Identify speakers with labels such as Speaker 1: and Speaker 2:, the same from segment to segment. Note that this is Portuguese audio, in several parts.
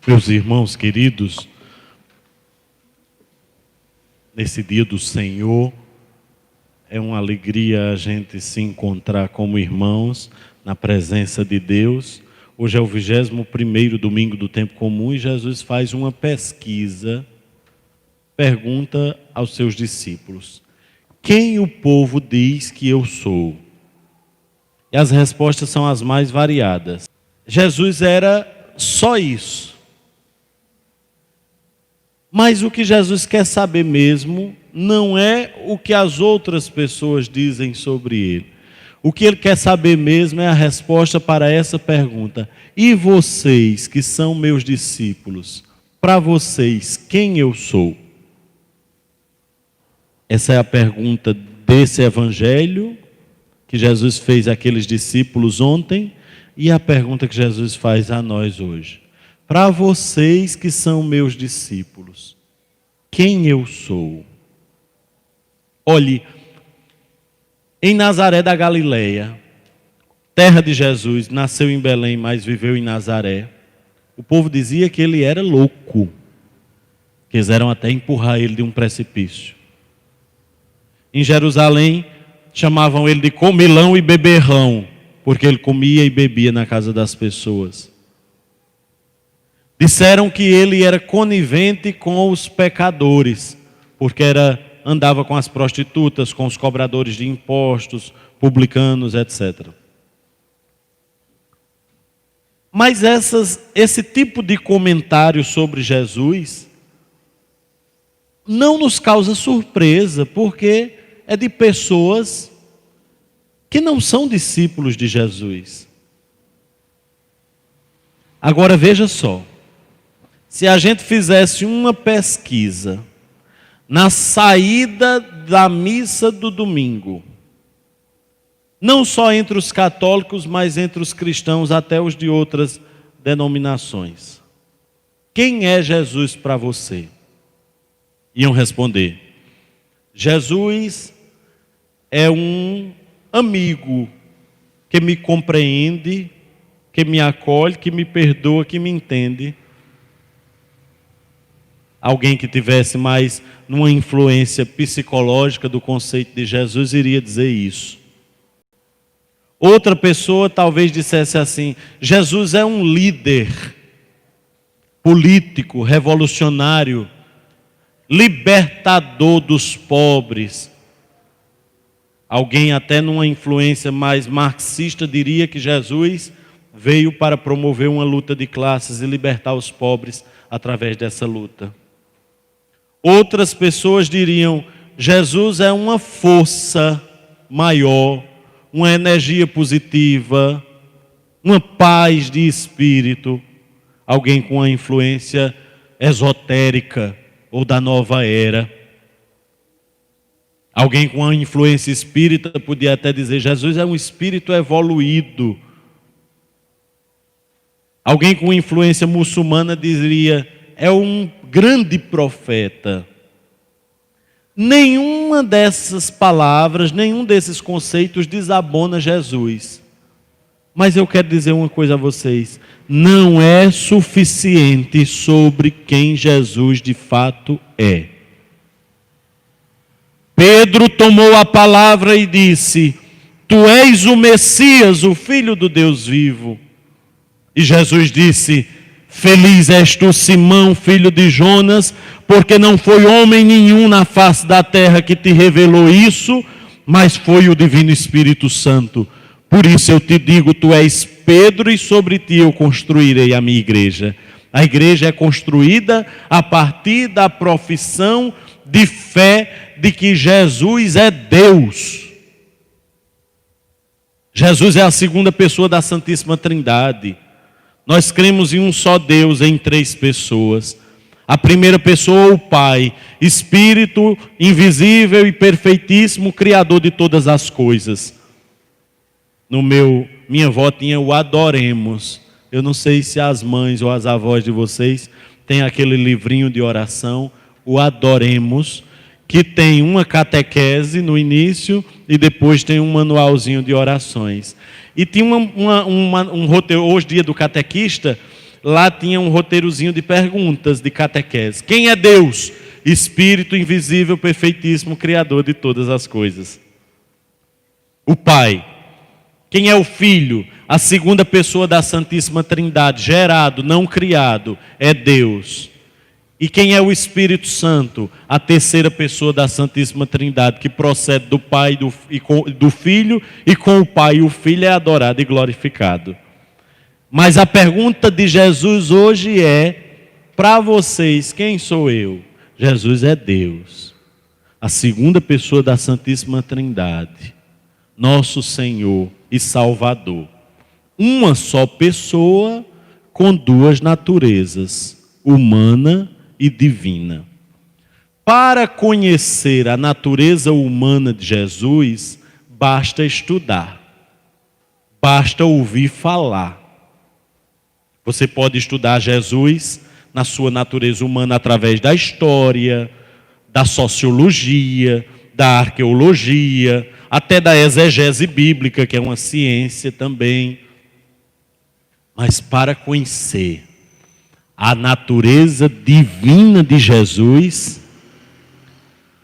Speaker 1: Meus irmãos queridos, nesse dia do Senhor, é uma alegria a gente se encontrar como irmãos na presença de Deus. Hoje é o 21º domingo do tempo comum e Jesus faz uma pesquisa, pergunta aos seus discípulos: quem o povo diz que eu sou? E as respostas são as mais variadas. Jesus era só isso. Mas o que Jesus quer saber mesmo não é o que as outras pessoas dizem sobre ele. O que ele quer saber mesmo é a resposta para essa pergunta: e vocês que são meus discípulos, para vocês quem eu sou? Essa é a pergunta desse evangelho que Jesus fez àqueles discípulos ontem e a pergunta que Jesus faz a nós hoje. Para vocês que são meus discípulos, quem eu sou? Olhe, em Nazaré da Galileia, terra de Jesus, nasceu em Belém, mas viveu em Nazaré. O povo dizia que ele era louco. Quiseram até empurrar ele de um precipício. Em Jerusalém, chamavam ele de comilão e beberrão, porque ele comia e bebia na casa das pessoas. Disseram que ele era conivente com os pecadores, porque andava com as prostitutas, com os cobradores de impostos, publicanos, etc. Mas esse tipo de comentário sobre Jesus não nos causa surpresa, porque é de pessoas que não são discípulos de Jesus. Agora veja só. Se a gente fizesse uma pesquisa na saída da missa do domingo, não só entre os católicos, mas entre os cristãos, até os de outras denominações: quem é Jesus para você? Iam responder: Jesus é um amigo que me compreende, que me acolhe, que me perdoa, que me entende. Alguém que tivesse mais numa influência psicológica do conceito de Jesus iria dizer isso. Outra pessoa talvez dissesse assim: Jesus é um líder político, revolucionário, libertador dos pobres. Alguém até numa influência mais marxista diria que Jesus veio para promover uma luta de classes e libertar os pobres através dessa luta. Outras pessoas diriam: Jesus é uma força maior, uma energia positiva, uma paz de espírito. Alguém com uma influência esotérica ou da nova era. Alguém com uma influência espírita podia até dizer: Jesus é um espírito evoluído. Alguém com influência muçulmana diria: é um grande profeta. Nenhuma dessas palavras, nenhum desses conceitos desabona Jesus. Mas eu quero dizer uma coisa a vocês: não é suficiente sobre quem Jesus de fato é. Pedro tomou a palavra e disse: tu és o Messias, o Filho do Deus vivo. E Jesus disse: feliz és tu, Simão, filho de Jonas, porque não foi homem nenhum na face da terra que te revelou isso, mas foi o Divino Espírito Santo. Por isso eu te digo, tu és Pedro, e sobre ti eu construirei a minha igreja. A igreja é construída a partir da profissão de fé de que Jesus é Deus. Jesus é a segunda pessoa da Santíssima Trindade. Nós cremos em um só Deus, em três pessoas. A primeira pessoa, o Pai, Espírito invisível e perfeitíssimo, Criador de todas as coisas. Minha avó tinha o Adoremos. Eu não sei se as mães ou as avós de vocês têm aquele livrinho de oração, o Adoremos, que tem uma catequese no início e depois tem um manualzinho de orações. E tinha um roteiro, hoje dia do catequista, lá tinha um roteirozinho de perguntas de catequese. Quem é Deus? Espírito invisível, perfeitíssimo, Criador de todas as coisas. O Pai. Quem é o Filho? A segunda pessoa da Santíssima Trindade, gerado, não criado, é Deus. E quem é o Espírito Santo? A terceira pessoa da Santíssima Trindade, que procede do Pai e do Filho, e com o Pai e o Filho é adorado e glorificado. Mas a pergunta de Jesus hoje é, para vocês, quem sou eu? Jesus é Deus, a segunda pessoa da Santíssima Trindade, nosso Senhor e Salvador. Uma só pessoa com duas naturezas, humana e divina. Para conhecer a natureza humana de Jesus, basta estudar, basta ouvir falar. Você pode estudar Jesus na sua natureza humana através da história, da sociologia, da arqueologia, até da exegese bíblica, que é uma ciência também. Mas para conhecer a natureza divina de Jesus,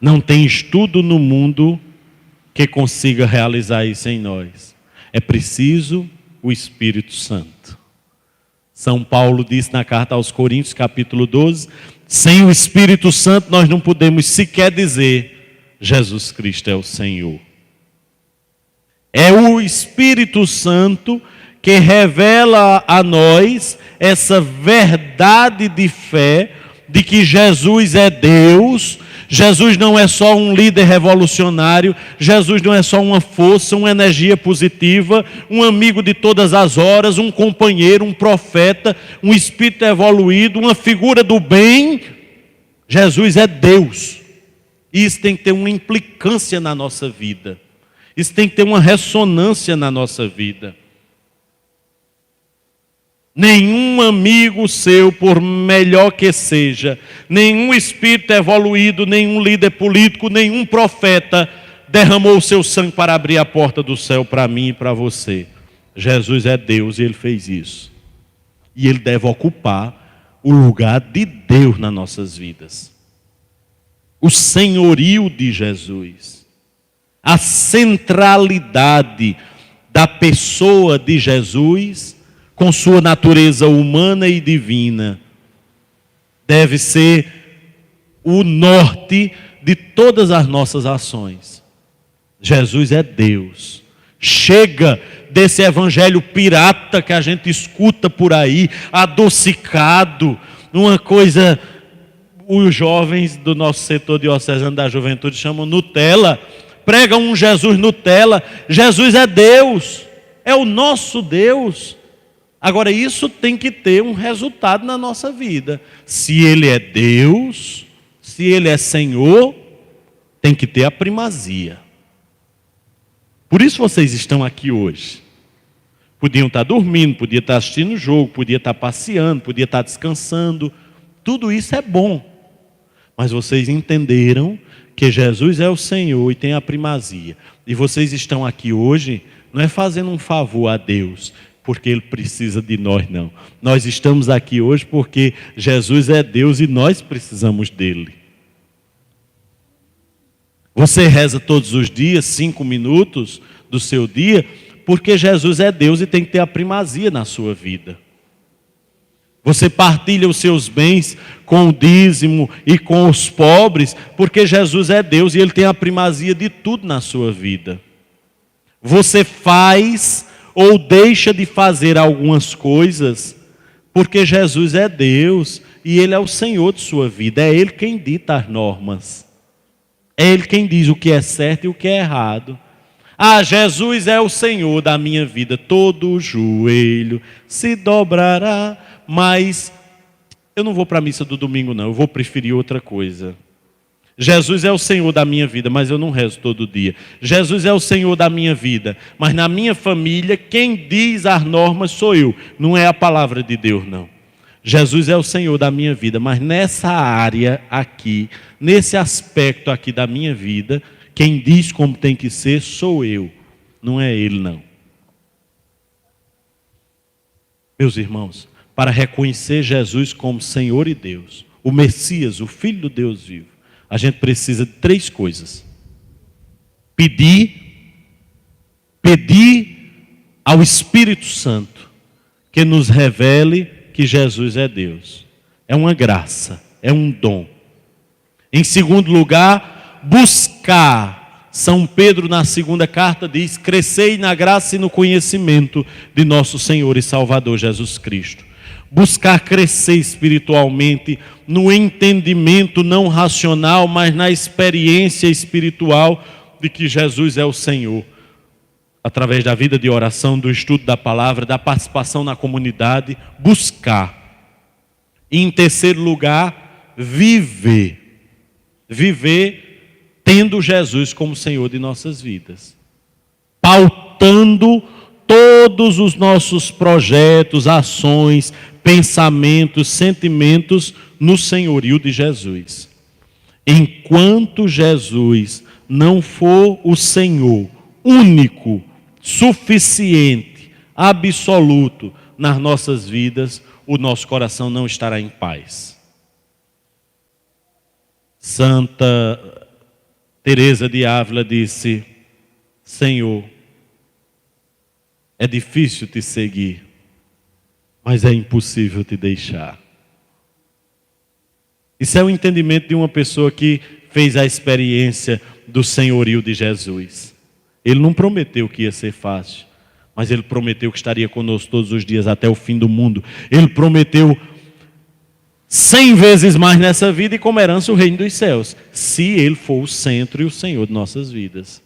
Speaker 1: não tem estudo no mundo que consiga realizar isso em nós. É preciso o Espírito Santo. São Paulo disse na carta aos Coríntios, capítulo 12, sem o Espírito Santo nós não podemos sequer dizer Jesus Cristo é o Senhor. É o Espírito Santo que revela a nós essa verdade de fé de que Jesus é Deus. Jesus não é só um líder revolucionário, Jesus não é só uma força, uma energia positiva, um amigo de todas as horas, um companheiro, um profeta, um espírito evoluído, uma figura do bem. Jesus é Deus. E isso tem que ter uma implicância na nossa vida. Isso tem que ter uma ressonância na nossa vida. Nenhum amigo seu, por melhor que seja, nenhum espírito evoluído, nenhum líder político, nenhum profeta derramou o seu sangue para abrir a porta do céu para mim e para você. Jesus é Deus e Ele fez isso. E Ele deve ocupar o lugar de Deus nas nossas vidas. O senhorio de Jesus, a centralidade da pessoa de Jesus, com sua natureza humana e divina, deve ser o norte de todas as nossas ações. Jesus é Deus. Chega desse evangelho pirata que a gente escuta por aí, adocicado, uma coisa, os jovens do nosso setor diocesano da juventude chamam Nutella, pregam um Jesus Nutella. Jesus é Deus, é o nosso Deus. Agora, isso tem que ter um resultado na nossa vida. Se Ele é Deus, se Ele é Senhor, tem que ter a primazia. Por isso vocês estão aqui hoje. Podiam estar dormindo, podiam estar assistindo o jogo, podiam estar passeando, podiam estar descansando. Tudo isso é bom. Mas vocês entenderam que Jesus é o Senhor e tem a primazia. E vocês estão aqui hoje, não é fazendo um favor a Deus, porque Ele precisa de nós, não. Nós estamos aqui hoje porque Jesus é Deus e nós precisamos dEle. Você reza todos os dias, 5 minutos do seu dia, porque Jesus é Deus e tem que ter a primazia na sua vida. Você partilha os seus bens com o dízimo e com os pobres, porque Jesus é Deus e Ele tem a primazia de tudo na sua vida. Você faz ou deixa de fazer algumas coisas, porque Jesus é Deus e Ele é o Senhor de sua vida. É Ele quem dita as normas. É Ele quem diz o que é certo e o que é errado. Ah, Jesus é o Senhor da minha vida. Todo joelho se dobrará, mas eu não vou para a missa do domingo não, eu vou preferir outra coisa. Jesus é o Senhor da minha vida, mas eu não rezo todo dia. Jesus é o Senhor da minha vida, mas na minha família, quem diz as normas sou eu. Não é a palavra de Deus, não. Jesus é o Senhor da minha vida, mas nessa área aqui, nesse aspecto aqui da minha vida, quem diz como tem que ser sou eu, não é Ele, não. Meus irmãos, para reconhecer Jesus como Senhor e Deus, o Messias, o Filho do Deus vivo, a gente precisa de 3 coisas. Pedir ao Espírito Santo que nos revele que Jesus é Deus. É uma graça, é um dom. Em segundo lugar, buscar. São Pedro, na segunda carta, diz: crescei na graça e no conhecimento de nosso Senhor e Salvador Jesus Cristo. Buscar crescer espiritualmente, no entendimento não racional, mas na experiência espiritual de que Jesus é o Senhor. Através da vida de oração, do estudo da palavra, da participação na comunidade, buscar. E em terceiro lugar, viver. Viver tendo Jesus como Senhor de nossas vidas. Pautando todos os nossos projetos, ações, pensamentos, sentimentos no senhorio de Jesus. Enquanto Jesus não for o Senhor único, suficiente, absoluto nas nossas vidas, o nosso coração não estará em paz. Santa Teresa de Ávila disse: Senhor, é difícil te seguir, mas é impossível te deixar. Isso é o entendimento de uma pessoa que fez a experiência do senhorio de Jesus. Ele não prometeu que ia ser fácil, mas Ele prometeu que estaria conosco todos os dias até o fim do mundo. Ele prometeu 100 vezes mais nessa vida e como herança o reino dos céus, se Ele for o centro e o Senhor de nossas vidas.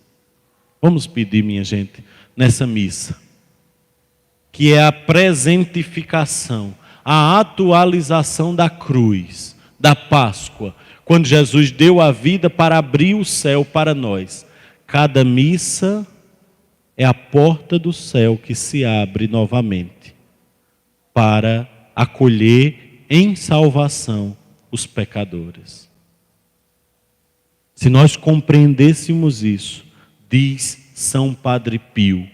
Speaker 1: Vamos pedir, minha gente, nessa missa, que é a presentificação, a atualização da cruz, da Páscoa, quando Jesus deu a vida para abrir o céu para nós. Cada missa é a porta do céu que se abre novamente para acolher em salvação os pecadores. Se nós compreendêssemos isso, diz São Padre Pio,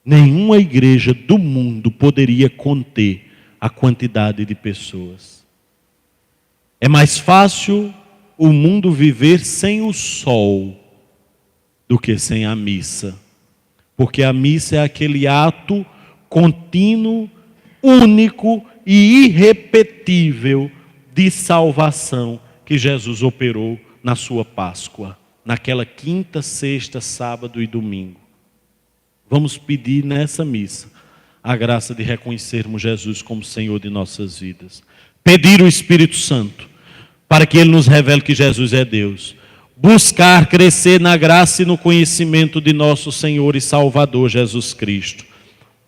Speaker 1: nenhuma igreja do mundo poderia conter a quantidade de pessoas. É mais fácil o mundo viver sem o sol do que sem a missa. Porque a missa é aquele ato contínuo, único e irrepetível de salvação que Jesus operou na sua Páscoa, naquela quinta, sexta, sábado e domingo. Vamos pedir nessa missa a graça de reconhecermos Jesus como Senhor de nossas vidas. Pedir o Espírito Santo para que Ele nos revele que Jesus é Deus. Buscar crescer na graça e no conhecimento de nosso Senhor e Salvador Jesus Cristo.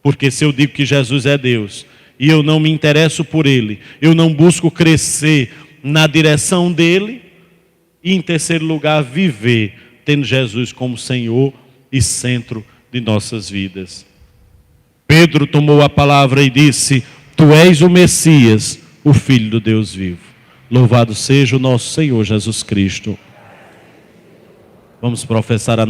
Speaker 1: Porque se eu digo que Jesus é Deus e eu não me interesso por Ele, eu não busco crescer na direção dEle, e em terceiro lugar, viver tendo Jesus como Senhor e centro de nossas vidas. Pedro tomou a palavra e disse: Tu és o Messias, o Filho do Deus vivo. Louvado seja o nosso Senhor Jesus Cristo. Vamos professar a